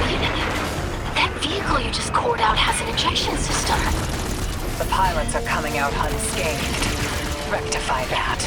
Wait, that vehicle you just cored out has an injection system. The pilots are coming out unscathed. Rectify that.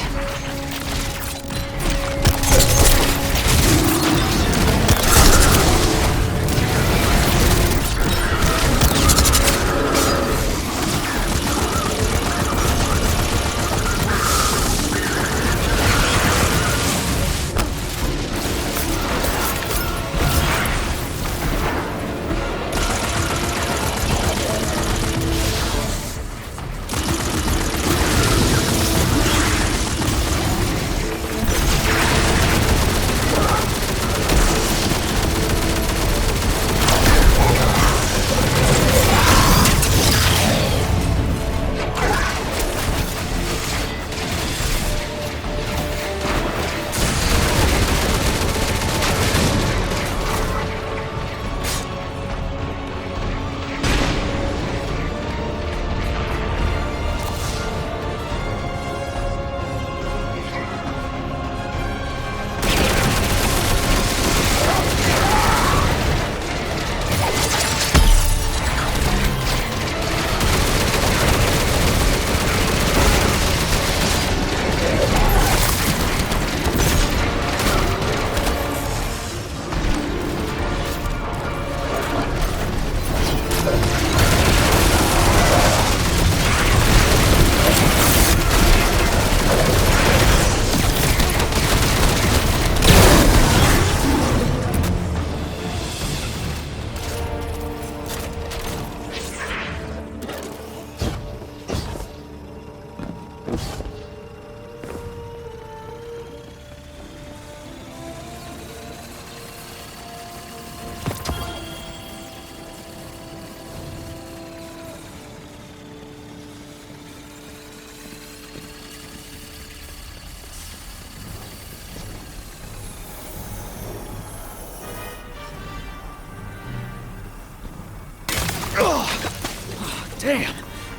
Damn,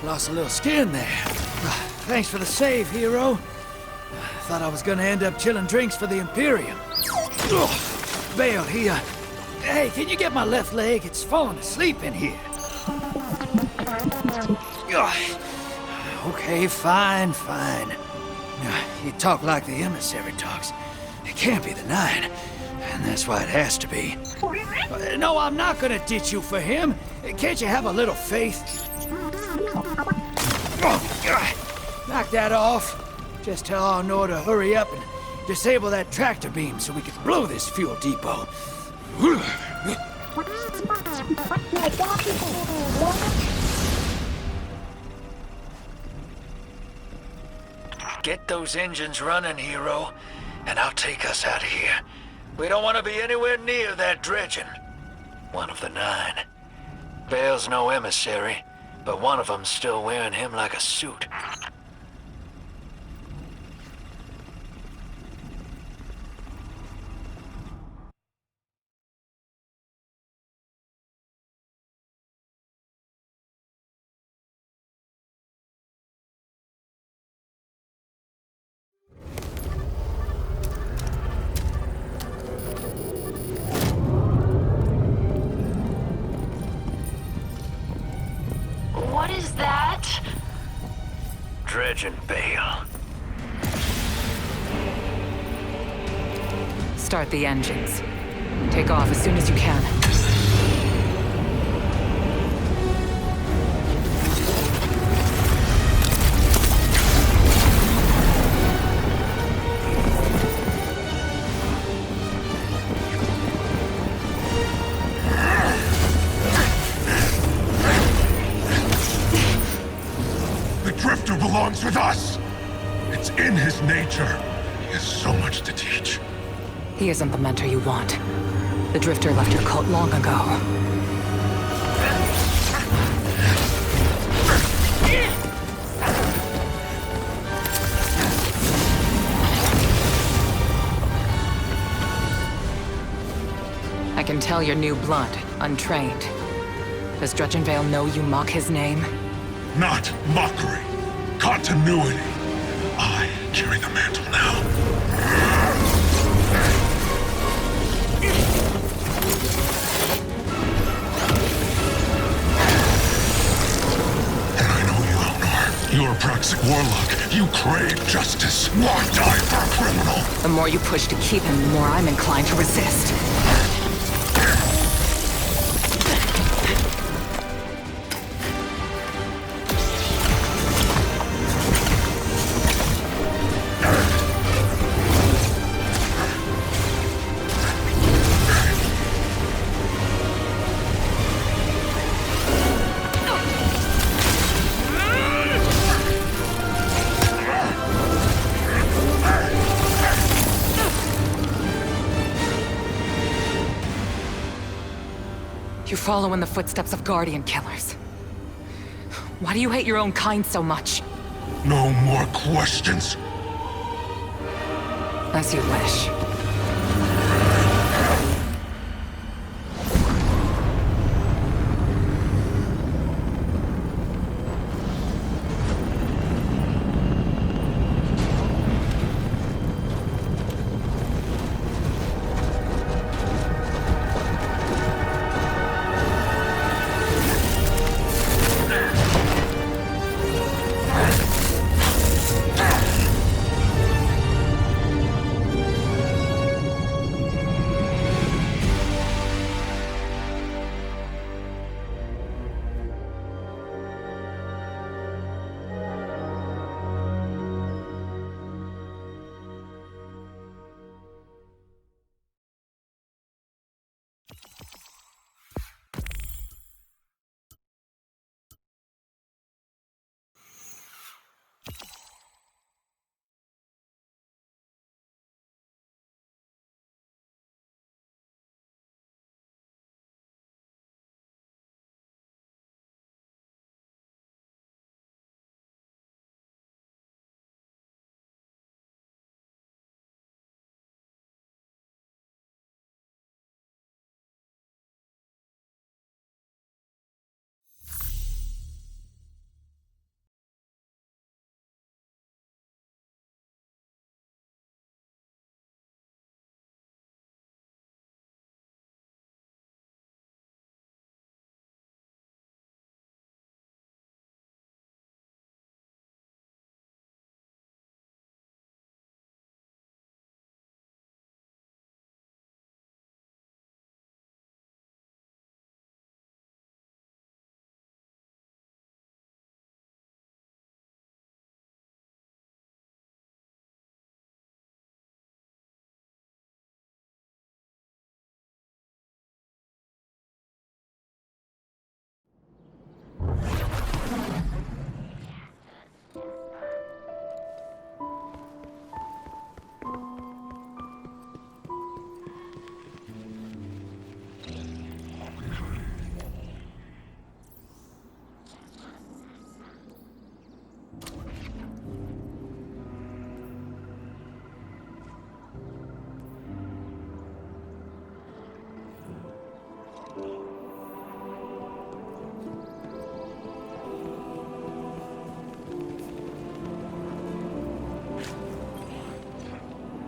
lost a little skin there. Thanks for the save, hero. Thought I was gonna end up chilling drinks for the Imperium. Bael, hey, can you get my left leg? It's falling asleep in here. Okay, fine. You talk like the emissary talks. It can't be the 9, and that's why it has to be. No, I'm not gonna ditch you for him. Can't you have a little faith? Knock that off. Just tell Arnor to hurry up and disable that tractor beam so we can blow this fuel depot. Get those engines running, hero, and I'll take us out of here. We don't want to be anywhere near that Dredgen. One of the 9. Bael's no emissary, but one of them's still wearing him like a suit. What is that? Dredgen Bael. Start the engines. Take off as soon as you can. Belongs with us. It's in his nature. He has so much to teach. He isn't the mentor you want. The Drifter left your cult long ago. I can tell you're new blood, untrained. Does Dredgen Bael know you mock his name? Not mockery. Continuity. I carry the mantle now. Praxic Warlock. You crave justice. Why die for a criminal? The more you push to keep him, the more I'm inclined to resist. You follow in the footsteps of Guardian killers. Why do you hate your own kind so much? No more questions. As you wish.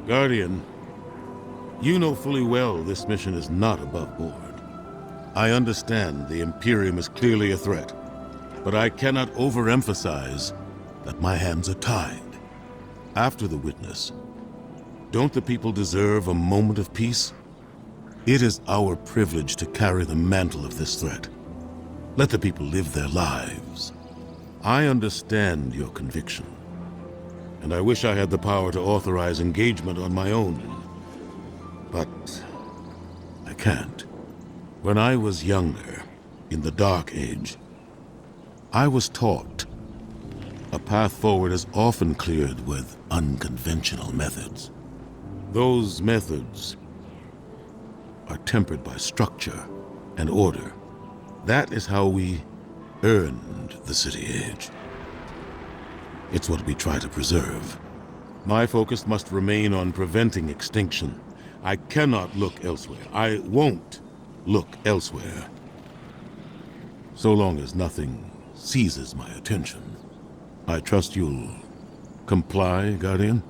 Guardian, you know fully well this mission is not above board. I understand the Imperium is clearly a threat, but I cannot overemphasize that my hands are tied. After the witness, don't the people deserve a moment of peace? It is our privilege to carry the mantle of this threat. Let the people live their lives. I understand your conviction, and I wish I had the power to authorize engagement on my own. But I can't. When I was younger, in the Dark Age, I was taught a path forward is often cleared with unconventional methods. Those methods are tempered by structure and order. That is how we earned the City Age. It's what we try to preserve. My focus must remain on preventing extinction. I cannot look elsewhere. I won't look elsewhere. So long as nothing seizes my attention. I trust you'll comply, Guardian?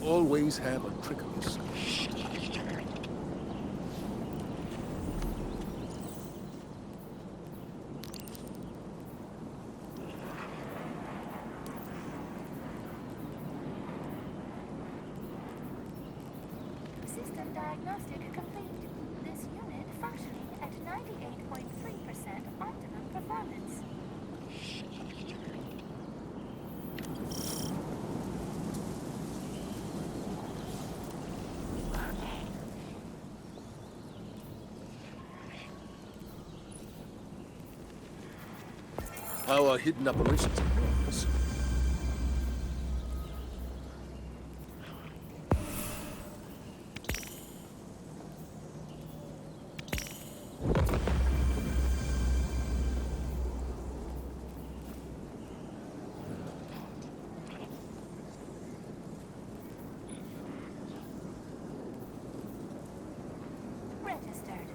always have a trick up your sleeve. System diagnostic complete. This unit functioning at 98.3% optimum performance. How are hidden operations in progress? Registered.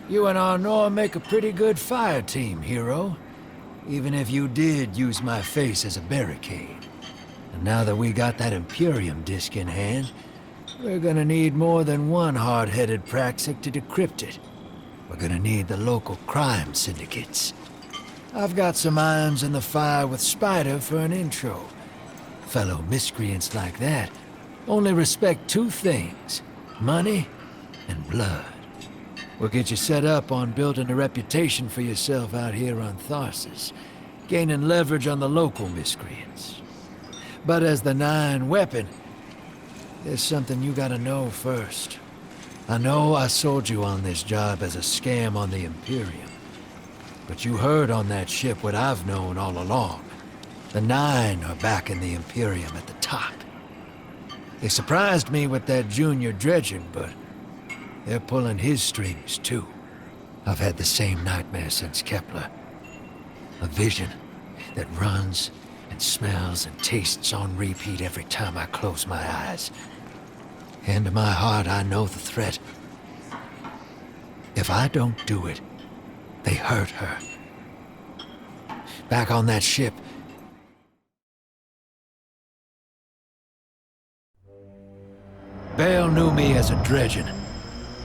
You and Arnor make a pretty good fire team, hero. Even if you did use my face as a barricade. And now that we got that Imperium disk in hand, we're gonna need more than one hard-headed Praxic to decrypt it. We're gonna need the local crime syndicates. I've got some irons in the fire with Spider for an intro. Fellow miscreants like that only respect two things: money and blood. We'll get you set up on building a reputation for yourself out here on Tharsis, gaining leverage on the local miscreants. But as the Nine weapon, there's something you gotta know first. I know I sold you on this job as a scam on the Imperium, but you heard on that ship what I've known all along. The Nine are backing the Imperium at the top. They surprised me with that junior Dredgen, but they're pulling his strings, too. I've had the same nightmare since Kepler. A vision that runs and smells and tastes on repeat every time I close my eyes. In my heart, I know the threat. If I don't do it, they hurt her. Back on that ship, Bael knew me as a Dredgen.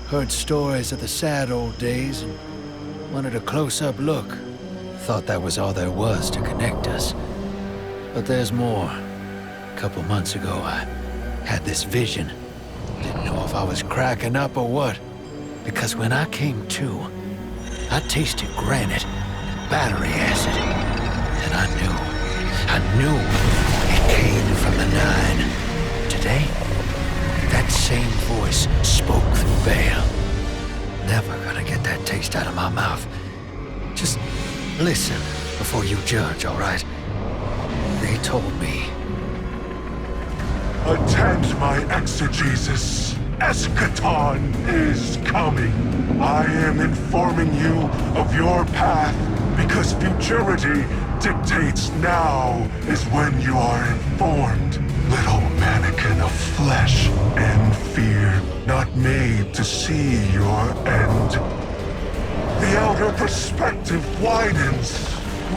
Heard stories of the sad old days and wanted a close-up look. Thought that was all there was to connect us. But there's more. A couple months ago, I had this vision. Didn't know if I was cracking up or what. Because when I came to, I tasted granite and battery acid. And I knew it came from the Nine. Today, that same voice spoke through Bael. Never gonna get that taste out of my mouth. Just listen before you judge, all right? They told me. Attend my exegesis. Eschaton is coming. I am informing you of your path because futurity dictates now is when you are informed. Little mannequin of flesh and fear, not made to see your end. The outer perspective widens.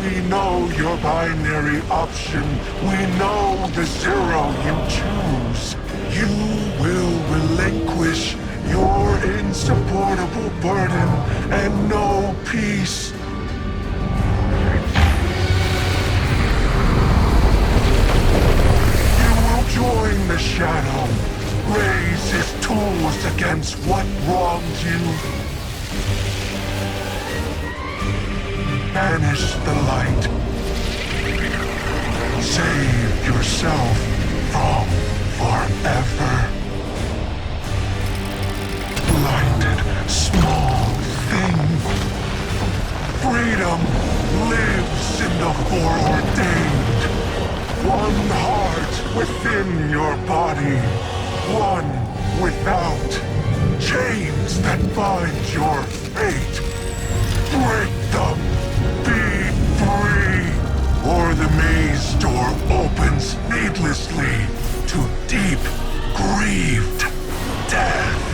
We know your binary option. We know the zero you choose. You will relinquish your insupportable burden and know peace. You will join the shadow, raise his tools against what wronged you. Banish the light. Save yourself from forever. Blinded, small thing. Freedom lives in the foreordained. One heart within your body. One without. Chains that bind your fate. Break them. Be free, or the maze door opens needlessly to deep, grieved death.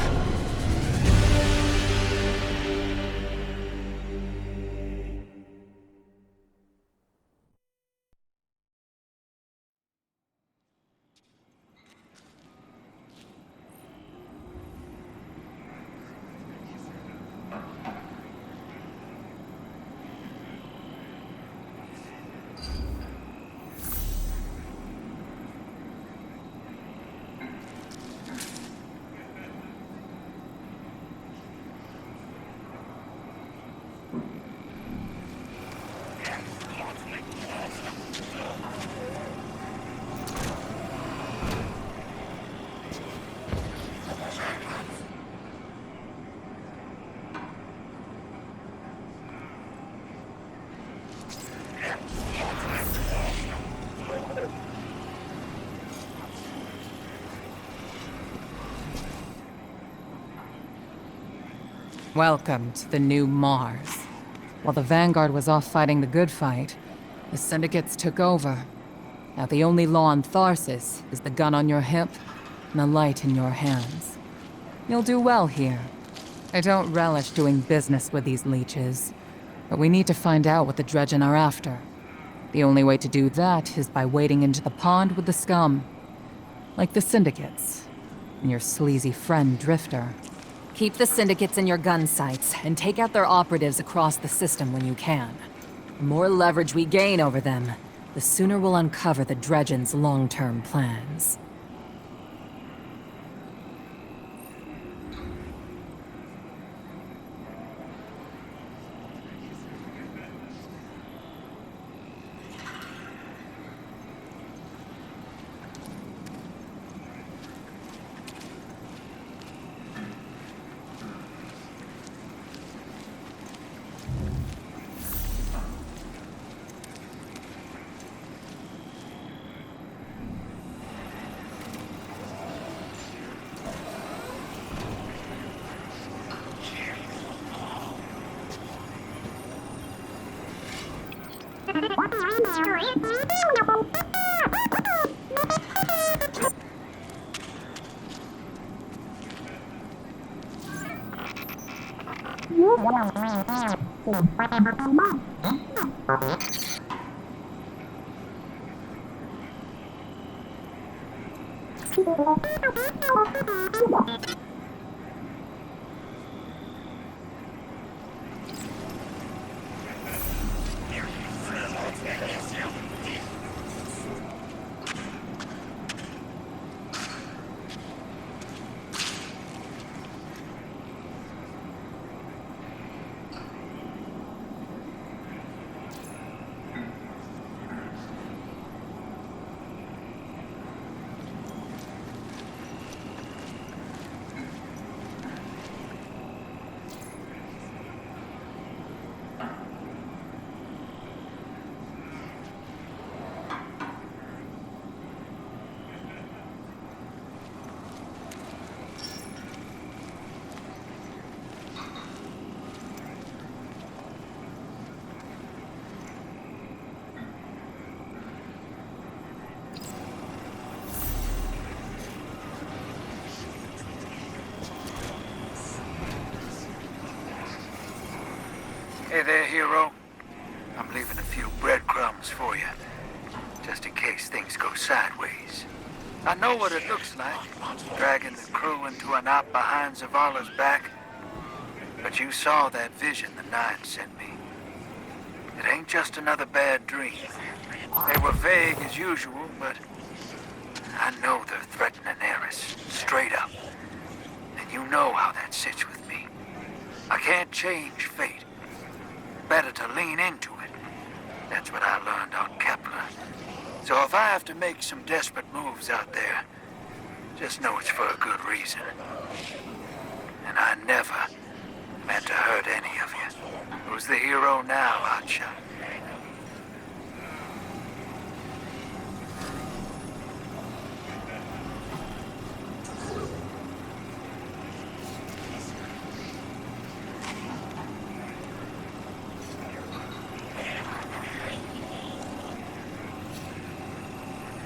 Welcome to the new Mars. While the Vanguard was off fighting the good fight, the Syndicates took over. Now the only law on Tharsis is the gun on your hip and the light in your hands. You'll do well here. I don't relish doing business with these leeches, but we need to find out what the Dredgen are after. The only way to do that is by wading into the pond with the scum. Like the Syndicates, and your sleazy friend Drifter. Keep the Syndicates in your gun sights, and take out their operatives across the system when you can. The more leverage we gain over them, the sooner we'll uncover the Dredgen's long-term plans. Hey there, hero. I'm leaving a few breadcrumbs for you, just in case things go sideways. I know what it looks like, dragging the crew into a knot behind Zavala's back. But you saw that vision the Nine sent me. It ain't just another bad dream. They were vague as usual, but I know they're threatening Eris, straight up. And you know how that sits with me. I can't change fate. Better to lean into it. That's what I learned on Kepler. So if I have to make some desperate moves out there, just know it's for a good reason. And I never meant to hurt any of you. Who's the hero now, Hotshot?